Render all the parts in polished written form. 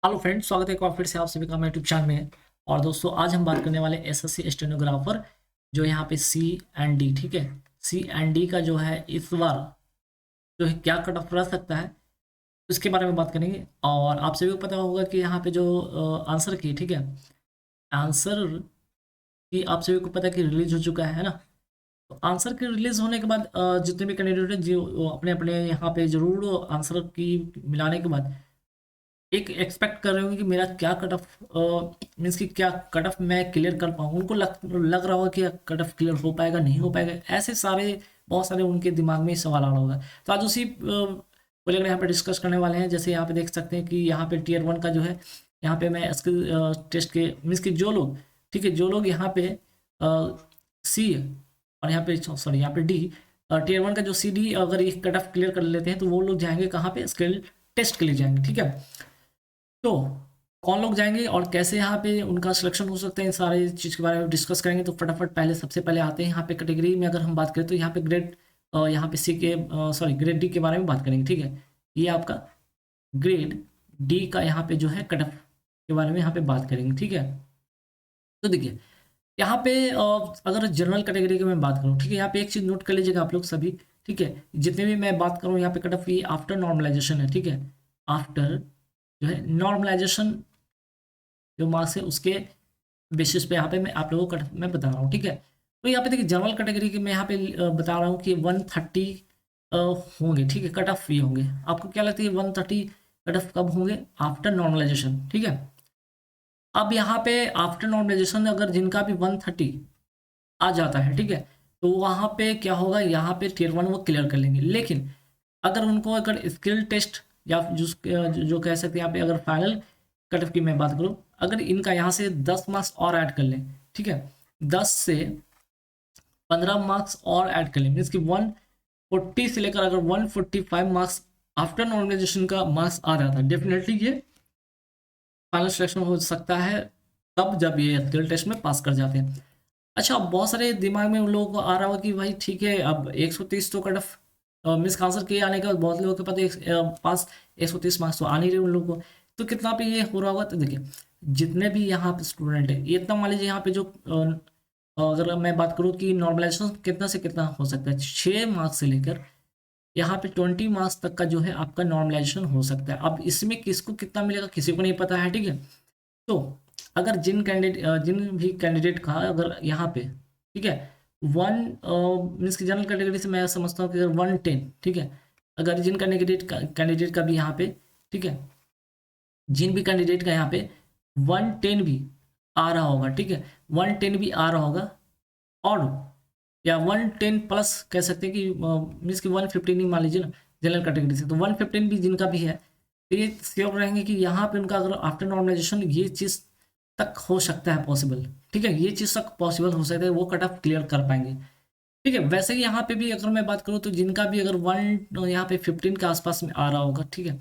Hello friends, स्वागत है एक बार फिर से आप सभी का मेरे यूट्यूब चैनल में। और दोस्तों, आज हम बात करने वाले एसएससी स्टेनोग्राफर जो यहाँ पे सी एंड डी, ठीक है। सी एंड डी का जो है इस बार जो है क्या कट ऑफ रह सकता है, उसके बारे में बात करेंगे। और आप सभी को पता होगा कि यहाँ पे जो आंसर की, ठीक है, आंसर की आप सभी को पता है कि रिलीज हो चुका है ना। तो आंसर के रिलीज होने के बाद जितने भी कैंडिडेट हैं जो अपने अपने यहाँ पे जरूर आंसर की मिलाने के बाद एक एक्सपेक्ट कर रहे होंगे कि मेरा क्या कट ऑफ मीन्स कि क्या कट ऑफ मैं क्लियर कर पाऊँ। उनको लग रहा होगा कि कट ऑफ क्लियर हो पाएगा नहीं हो पाएगा, ऐसे सारे बहुत सारे उनके दिमाग में सवाल आ रहा होगा। तो आज उसी को लेकर यहाँ पे डिस्कस करने वाले हैं। जैसे यहाँ पे देख सकते हैं कि यहाँ पे टीयर 1 का जो है, यहाँ पे मैं स्किल टेस्ट के मीन्स कि जो लोग, ठीक है, जो लोग यहाँ पे सी और यहाँ पे सॉरी यहाँ पे डी, टीयर 1 का जो सी डी अगर ये कट ऑफ क्लियर कर लेते हैं तो वो लोग जाएंगे कहाँ पे, स्किल टेस्ट के लिए जाएंगे, ठीक है। तो कौन लोग जाएंगे और कैसे यहाँ पे उनका सिलेक्शन हो सकता है, इन सारे चीज़ के बारे में डिस्कस करेंगे। तो फटाफट पहले सबसे पहले आते हैं यहाँ पे कैटेगरी में। अगर हम बात करें तो यहाँ पे ग्रेड यहाँ पे सी के सॉरी ग्रेड डी के बारे में बात करेंगे, ठीक है। ये आपका ग्रेड डी का यहाँ पे जो है कट ऑफ के बारे में यहाँ पे बात करेंगे, ठीक है। तो देखिए यहाँ पे अगर जनरल कैटेगरी की मैं बात करूँ, ठीक है, यहाँ पे एक चीज़ नोट कर लीजिएगा आप लोग सभी, ठीक है। जितने भी मैं बात करूँ यहाँ पे कट ऑफ ये आफ्टर नॉर्मलाइजेशन है, ठीक है। आफ्टर जो है नॉर्मलाइजेशन जो मार्क्स है उसके बेसिस पे यहाँ पे मैं आप लोगों को मैं बता रहा हूँ, ठीक है। तो यहाँ पे देखिए जनरल कैटेगरी के मैं यहाँ पे बता रहा हूँ कि 130 होंगे, ठीक है, कट ऑफ ये होंगे। आपको क्या लगता है 130 कट ऑफ कब होंगे? आफ्टर नॉर्मलाइजेशन, ठीक है। अब यहाँ पे आफ्टर नॉर्मलाइजेशन अगर जिनका भी 130 आ जाता है, ठीक है, तो वहाँ पे क्या होगा, यहाँ पे टियर 1 वो क्लियर कर लेंगे। लेकिन अगर उनको अगर स्किल टेस्ट या जो कह सकते हैं यहाँ पे अगर फाइनल कट ऑफ की मैं बात करूँ, अगर इनका यहाँ से 10 मार्क्स और ऐड कर लें, ठीक है, 10 से 15 मार्क्स और ऐड कर लें, मीन्स कि 140 से लेकर अगर 145 मार्क्स आफ्टर नॉर्मलाइजेशन का मार्क्स आ जाता है, डेफिनेटली ये फाइनल सिलेक्शन हो सकता है तब जब ये स्किल टेस्ट में पास कर जाते हैं। अच्छा, अब बहुत सारे दिमाग में उन लोगों को आ रहा होगा कि भाई ठीक है, अब 130 तो कट ऑफ मिस आंसर किए आने के बाद बहुत लोगों के पास पास 130 मार्क्स तो आ नहीं रहे उन लोगों को। तो कितना पे ये हो रहा होगा? तो देखिए जितने भी यहाँ पे स्टूडेंट है, ये इतना मान लीजिए यहाँ पे जो अगर मैं बात करूँ कि नॉर्मलाइजेशन कितना से कितना हो सकता है, 6 मार्क्स से लेकर यहाँ पे 20 मार्क्स तक का जो है आपका नॉर्मलाइजेशन हो सकता है। अब इसमें किसको कितना मिलेगा किसी को नहीं पता है, ठीक है। तो अगर जिन भी कैंडिडेट का अगर यहाँ पे, ठीक है, वन मीन्स की जनरल कैटेगरी से मैं समझता हूँ कि अगर 110, ठीक है, अगर जिन कैंडिडेट का भी यहाँ पे, ठीक है, जिन भी कैंडिडेट का यहाँ पे 110 भी आ रहा होगा, ठीक है, 110 भी आ रहा होगा, और या 110 प्लस कह सकते हैं कि मीन्स कि 115 ही मान लीजिए ना जनरल कैटेगरी से, तो 115 भी जिनका भी है, तो ये श्योर रहेंगे कि यहाँ पे उनका अगर आफ्टर नॉर्मलाइजेशन ये चीज़ तक हो सकता है पॉसिबल, ठीक है, ये चीज़ तक पॉसिबल हो सकता है, वो कट ऑफ क्लियर कर पाएंगे, ठीक है। वैसे ही यहाँ पे भी अगर मैं बात करूँ तो जिनका भी अगर यहाँ पे 15 के आसपास में आ रहा होगा, ठीक है,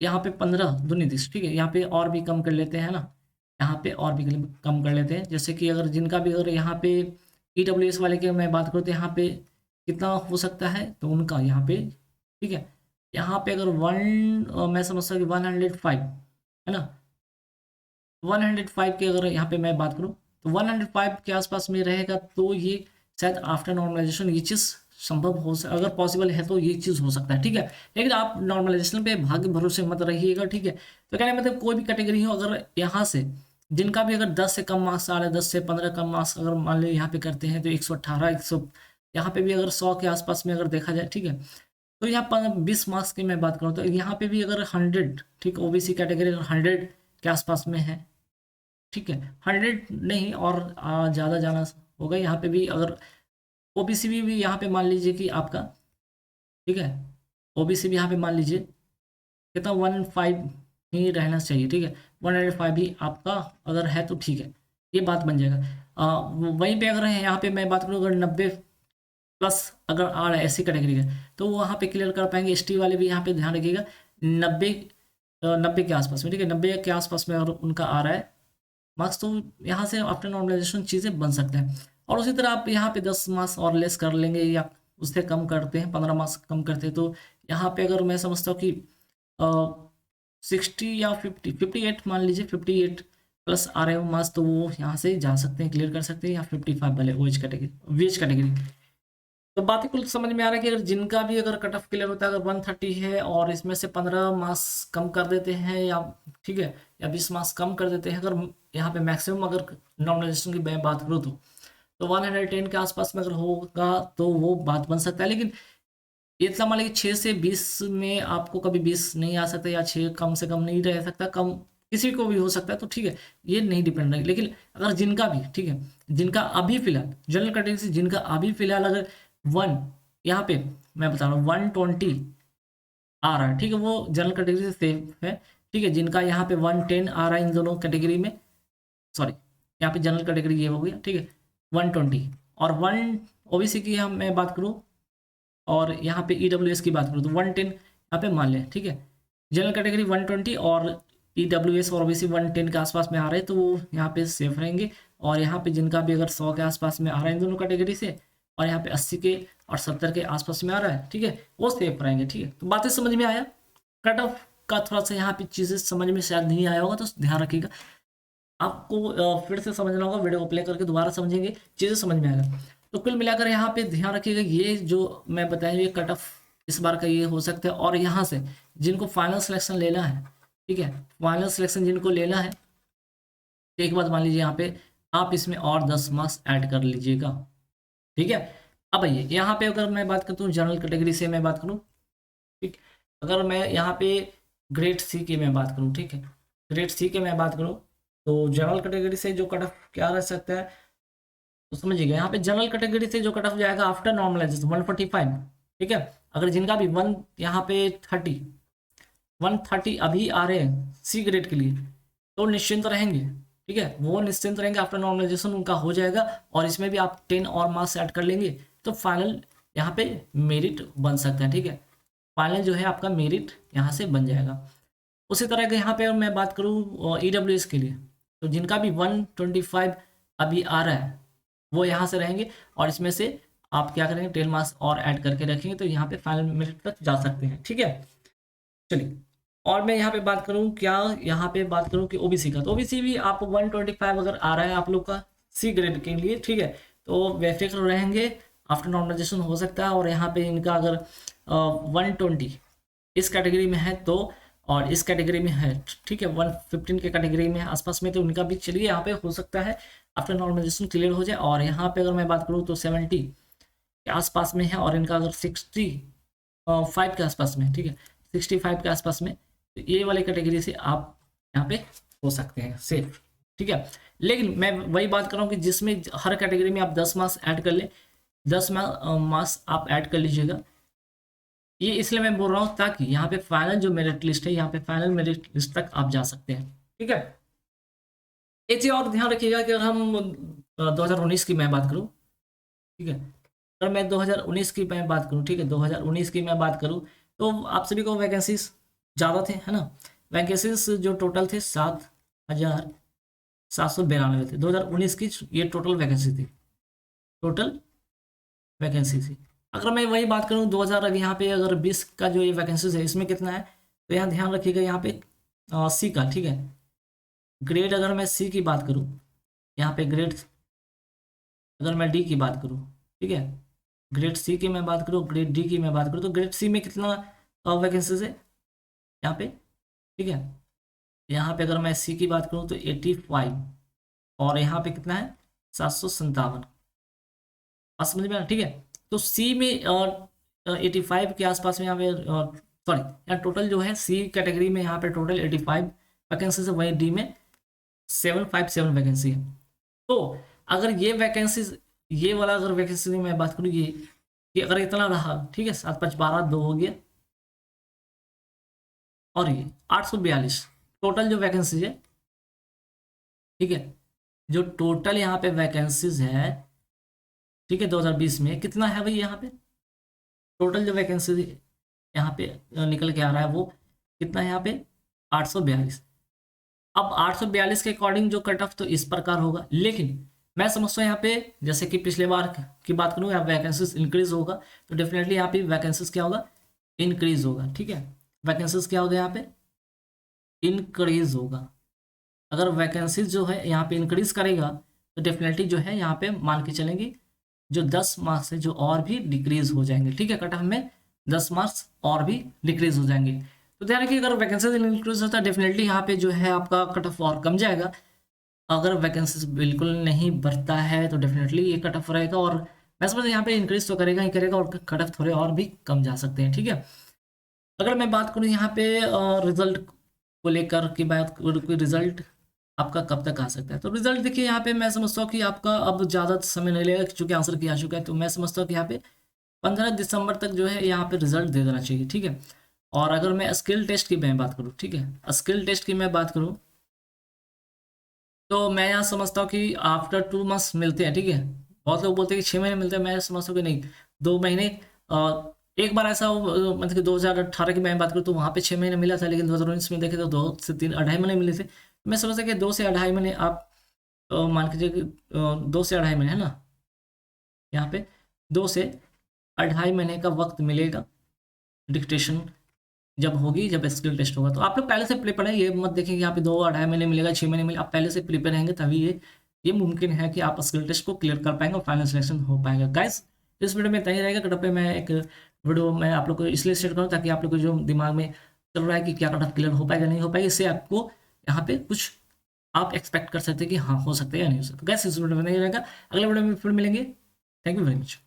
यहाँ पे 15 दूनी 10, ठीक है, यहाँ पे और भी कम कर लेते हैं ना, यहाँ पे और भी कम कर लेते हैं। जैसे कि अगर जिनका भी अगर यहाँ पे EWS वाले की मैं बात करूँ तो यहाँ पे कितना हो सकता है, तो उनका यहाँ पे, ठीक है, यहाँ पे अगर मैं समझता हूँ कि 105 है ना, 105 की अगर यहाँ पे मैं बात करूँ तो 105 के आसपास में रहेगा, तो ये शायद आफ्टर नॉर्मलाइजेशन ये चीज़ संभव हो अगर पॉसिबल है तो ये चीज़ हो सकता है, ठीक है। लेकिन आप नॉर्मलाइजेशन पे भाग्य भरोसे मत रहिएगा, ठीक है। तो कहने मतलब कोई भी कैटेगरी हो, अगर यहाँ से जिनका भी अगर 10 से कम मार्क्स आ रहा है, 10 से 15 कम मार्क्स अगर मान लो यहाँ पे करते हैं तो 118 100, यहाँ पे भी अगर 100 के आसपास में अगर देखा जाए, ठीक है, तो यहाँ पर 20 मार्क्स की मैं बात करूँ तो यहाँ पे भी अगर 100, ठीक, OBC कैटेगरी अगर 100 के आसपास में है, ठीक है, 100 नहीं और ज़्यादा जाना होगा। यहाँ पे भी अगर ओबीसी भी यहाँ पे मान लीजिए कि आपका, ठीक है, ओबीसी भी यहाँ पे मान लीजिए कितना 15 ही रहना चाहिए, ठीक है, 105 ही आपका अगर है तो ठीक है, ये बात बन जाएगा। वहीं पे अगर है यहाँ पे मैं बात करूँ अगर 90 प्लस अगर आ रहा है ऐसी कैटेगरी का, तो वो वहाँ पे क्लियर कर पाएंगे। एसटी वाले भी यहाँ पे ध्यान रखिएगा 90 के आसपास में, ठीक है, 90 के आसपास में अगर उनका आ रहा है मार्क्स, तो यहाँ से आफ्टर नॉर्मलाइजेशन चीज़ें बन सकते हैं। और उसी तरह आप यहाँ पे 10 मार्क्स और लेस कर लेंगे या उससे कम करते हैं, 15 मार्क्स कम करते हैं, तो यहाँ पे अगर मैं समझता हूँ कि 60 या 58 मान लीजिए, 58 प्लस आ रहे हो मार्क्स, तो वो यहाँ से जा सकते हैं, क्लियर कर सकते हैं, या 55 वाले ओएच कैटेगरी, वीएच कैटेगरी। तो बातें कुल समझ में आ रहा है कि अगर जिनका भी अगर कट ऑफ क्लियर होता है, अगर 130 है और इसमें से 15 मार्क्स कम कर देते हैं, या ठीक है, या 20 मार्क्स कम कर देते हैं, अगर यहाँ पे मैक्सिमम अगर नॉर्मलाइजेशन की मैं बात करूँ तो 110 के आसपास में अगर होगा तो वो बात बन सकता है। लेकिन ये इतना मान लीजिए 6 से 20 में आपको कभी 20 नहीं आ सकता, या 6 कम से कम नहीं रह सकता, कम किसी को भी हो सकता है, तो ठीक है, ये नहीं डिपेंड है। लेकिन अगर जिनका भी, ठीक है, जिनका अभी फिलहाल जनरल कैटेगरी से जिनका अभी फिलहाल अगर 1 यहाँ पे मैं बता रहा हूँ 120 आ रहा है, ठीक है, वो जनरल कैटेगरी से सेफ है। ठीक है, जिनका यहाँ पे 110 आ रहा है इन दोनों कैटेगरी में, सॉरी यहाँ पे जनरल कैटेगरी ये हो गया, ठीक है, 120 और 1 ओबीसी की हम मैं बात करूँ और यहाँ पे ईडब्ल्यूएस की बात करूँ तो 110 यहाँ पे मान लें, ठीक है, जनरल कैटेगरी 120 और ईडब्ल्यूएस और ओबीसी 110 के आसपास में आ रहे हैं, तो वो यहाँ पे सेफ रहेंगे। और यहाँ पे जिनका भी अगर 100 के आसपास में आ रहा है इन दोनों कैटेगरी से, और यहाँ पे 80 के और 70 के आसपास में आ रहा है, ठीक है, वो सेफ रहेंगे। ठीक है, तो बातें समझ में आया। कट ऑफ का थोड़ा सा यहाँ पे चीज़ें समझ में शायद नहीं आया होगा, तो ध्यान रखिएगा, आपको फिर से समझना होगा, वीडियो को प्ले करके दोबारा समझेंगे, चीज़ें समझ में आएगा। तो कुल मिलाकर यहाँ पे ध्यान रखिएगा, ये जो मैं बताया ये कट ऑफ इस बार का ये हो सकता है। और यहाँ से जिनको फाइनल सिलेक्शन लेना है, ठीक है, फाइनल सिलेक्शन जिनको लेना है, तो एक बात मान लीजिए यहाँ पे आप इसमें और 10 मार्क्स ऐड कर लीजिएगा। ठीक है, अब आइए यहाँ पे अगर मैं बात करता हूँ जनरल कैटेगरी से मैं बात करूँ, ठीक, अगर मैं यहाँ पे ग्रेड सी की मैं बात करूँ, ठीक है, ग्रेड सी की मैं बात करूँ, तो जनरल कैटेगरी से जो कट ऑफ क्या रह सकता है, तो समझिएगा यहाँ पे जनरल कैटेगरी से जो कट ऑफ जाएगा आफ्टर नॉर्मलाइजेशन 145। ठीक है, अगर जिनका भी यहाँ पे 130 अभी आ रहे हैं सी ग्रेड के लिए, तो निश्चिंत रहेंगे। ठीक है, वो निश्चिंत रहेंगे, आफ्टर नॉर्मलाइजेशन उनका हो जाएगा, और इसमें भी आप 10 और मार्क्स ऐड कर लेंगे तो फाइनल यहाँ पे मेरिट बन सकता है। ठीक है, फाइनल जो है आपका मेरिट यहाँ से बन जाएगा। उसी तरह के यहाँ पे मैं बात करूँ ईडब्ल्यूएस के लिए, तो जिनका भी 125 अभी आ रहा है वो यहाँ से रहेंगे, और इसमें से आप क्या करेंगे 10 मार्क्स और ऐड करके रखेंगे, तो यहाँ पे फाइनल मेरिट तक जा सकते हैं। ठीक है, चलिए, और मैं यहाँ पे बात करूँ क्या, यहाँ पे बात करूँ कि ओबीसी का, तो ओबीसी भी आप 125 अगर आ रहा है आप लोग का सी ग्रेड के लिए, ठीक है, तो बेफिक्र रहेंगे, आफ्टर नॉर्मलाइजेशन हो सकता है। और यहाँ पे इनका अगर 120 इस कैटेगरी में है तो, और इस कैटेगरी में है, ठीक है, 115 के कैटेगरी में आसपास में, तो उनका भी चलिए यहाँ पे हो सकता है आफ्टर नॉर्मलाइजेशन क्लियर हो जाए। और यहाँ पे अगर मैं बात करूँ तो 70 के आसपास में है, और इनका अगर 65 के आसपास में, ठीक है, 65 के आसपास में, तो ये वाली कैटेगरी से आप यहाँ पे हो सकते हैं सेफ। ठीक है, लेकिन मैं वही बात कर रहा हूँ कि जिसमें हर कैटेगरी में आप 10 मार्क्स ऐड कर ले, 10 मार्क्स आप ऐड कर लीजिएगा। ये इसलिए मैं बोल रहा हूँ ताकि यहाँ पे फाइनल जो मेरिट लिस्ट है, यहाँ पे फाइनल मेरिट लिस्ट तक आप जा सकते हैं। ठीक है, एक चीज़ और ध्यान रखिएगा कि अगर हम 2019 की मैं बात करूँ, ठीक है, अगर मैं 2019 की मैं बात करूँ, ठीक है, 2019 की मैं बात करूँ, तो आप सभी को वैकेंसीज ज़्यादा थे, है ना, वैकेंसीज जो टोटल थे 7,792 थे 2019 की, ये टोटल वैकेंसी थी, टोटल वैकेंसी थी। अगर मैं वही बात करूँ 2000 अब यहाँ पे अगर 20 का जो ये वैकेंसीज है इसमें कितना है, तो यहाँ ध्यान रखिएगा यहाँ पे सी का, ठीक है, ग्रेड अगर मैं सी की बात करूँ, यहाँ पे ग्रेड अगर मैं डी की बात करूँ, ठीक है, ग्रेड सी की मैं बात करूँ, ग्रेड डी की मैं बात करूँ, तो ग्रेड सी में कितना वैकेंसीज है यहाँ पे, ठीक है, यहाँ पे अगर मैं सी की बात करूँ तो 85, और यहाँ पे कितना है 757, समझ में आया। ठीक है, तो सी में 85 के आसपास में यहाँ पे, सॉरी यहाँ टोटल जो है सी कैटेगरी में यहाँ पे टोटल 85 वैकेंसी है, वही डी में 757 वैकेंसी है। तो अगर ये वैकेंसी, ये वाला अगर वैकेंसी में मैं बात करूँ, ये अगर इतना रहा, ठीक है, 7 5 12 2 हो गया, और ये 842 टोटल जो वैकेंसीज है, ठीक है, जो टोटल यहाँ पे वैकेंसीज है, ठीक है, 2020 में कितना है भाई, यहाँ पे टोटल जो वैकेंसी यहाँ पे निकल के आ रहा है वो कितना है यहाँ पे 842। अब 842 के अकॉर्डिंग जो कट ऑफ तो इस प्रकार होगा, लेकिन मैं समझता हूँ यहाँ पे जैसे कि पिछले बार की बात करूँ, यहाँ वैकेंसीज इंक्रीज होगा, तो डेफिनेटली यहाँ पे वैकेंसीज क्या होगा, इंक्रीज होगा। ठीक है, वैकेंसीज क्या होगा यहाँ पे इंक्रीज होगा। अगर वैकेंसीज जो है यहाँ पे इंक्रीज करेगा तो डेफिनेटली जो है यहाँ पे मान के चलेंगे जो 10 मार्क्स है जो और भी डिक्रीज हो जाएंगे, ठीक है, कट ऑफ में 10 मार्क्स और भी डिक्रीज हो जाएंगे। तो ध्यान रखिए अगर वैकेंसीज इंक्रीज होता है डेफिनेटली यहाँ पे जो है आपका कट ऑफ और कम जाएगा। अगर वैकेंसीज बिल्कुल नहीं बढ़ता है तो डेफिनेटली ये कट ऑफ रहेगा, और मैं समझ यहाँ पे इंक्रीज तो करेगा ही करेगा और कट ऑफ थोड़े और भी कम जा सकते हैं, ठीक है। अगर मैं बात करूँ यहाँ पे रिजल्ट को लेकर की बात करूँ कि रिजल्ट आपका कब तक आ सकता है, तो रिजल्ट देखिए यहाँ पे मैं समझता हूँ कि आपका अब ज़्यादा समय नहीं लगेगा क्योंकि आंसर किया चुका है। तो मैं समझता हूँ कि यहाँ पे 15 दिसंबर तक जो है यहाँ पे रिजल्ट दे देना चाहिए, ठीक है। और अगर मैं स्किल टेस्ट की मैं बात करूँ, ठीक है, स्किल टेस्ट की मैं बात करूँ तो मैं यहाँ समझता हूँ कि आफ्टर 2 मंथ्स मिलते हैं, ठीक है। बहुत लोग बोलते हैं कि 6 महीने मिलते हैं, मैं समझता हूँ कि नहीं, 2 महीने। एक बार ऐसा मतलब कि 2018 की मैं बात करूँ तो वहाँ पे 6 महीने मिला था, लेकिन 2019 में देखे तो 2 से 3 2.5 महीने मिले थे। मैं समझता कि 2 से 2.5 महीने आप मान के चलिए कि 2 से 2.5 महीने है ना, यहाँ पे 2 से 2.5 महीने का वक्त मिलेगा डिक्टेशन जब होगी, जब स्किल टेस्ट होगा। तो आप लोग पहले से प्रिपेयर हैं, ये मत देखें कि यहाँ पे 2 2.5 महीने मिलेगा, 6 महीने मिलेगा। आप पहले से प्रिपेयर रहेंगे तभी ये मुमकिन है कि आप स्किल टेस्ट को क्लियर कर पाएंगे और फाइनल सिलेक्शन हो पाएगा। गाइस इस वीडियो में इतना ही रहेगा। कटअप पे मैं एक वीडियो मैं आप लोग को इसलिए शेयर करूँ ताकि आप लोग को जो दिमाग में चल रहा है कि क्या कटअप क्लियर हो पाएगा नहीं हो पाएगा, इससे आपको यहाँ पे कुछ आप एक्सपेक्ट कर सकते हैं कि हाँ हो सकता है या नहीं हो सकता। गाइस इस वीडियो में नहीं रहेगा, अगले वीडियो में फिर मिलेंगे। Thank you very much.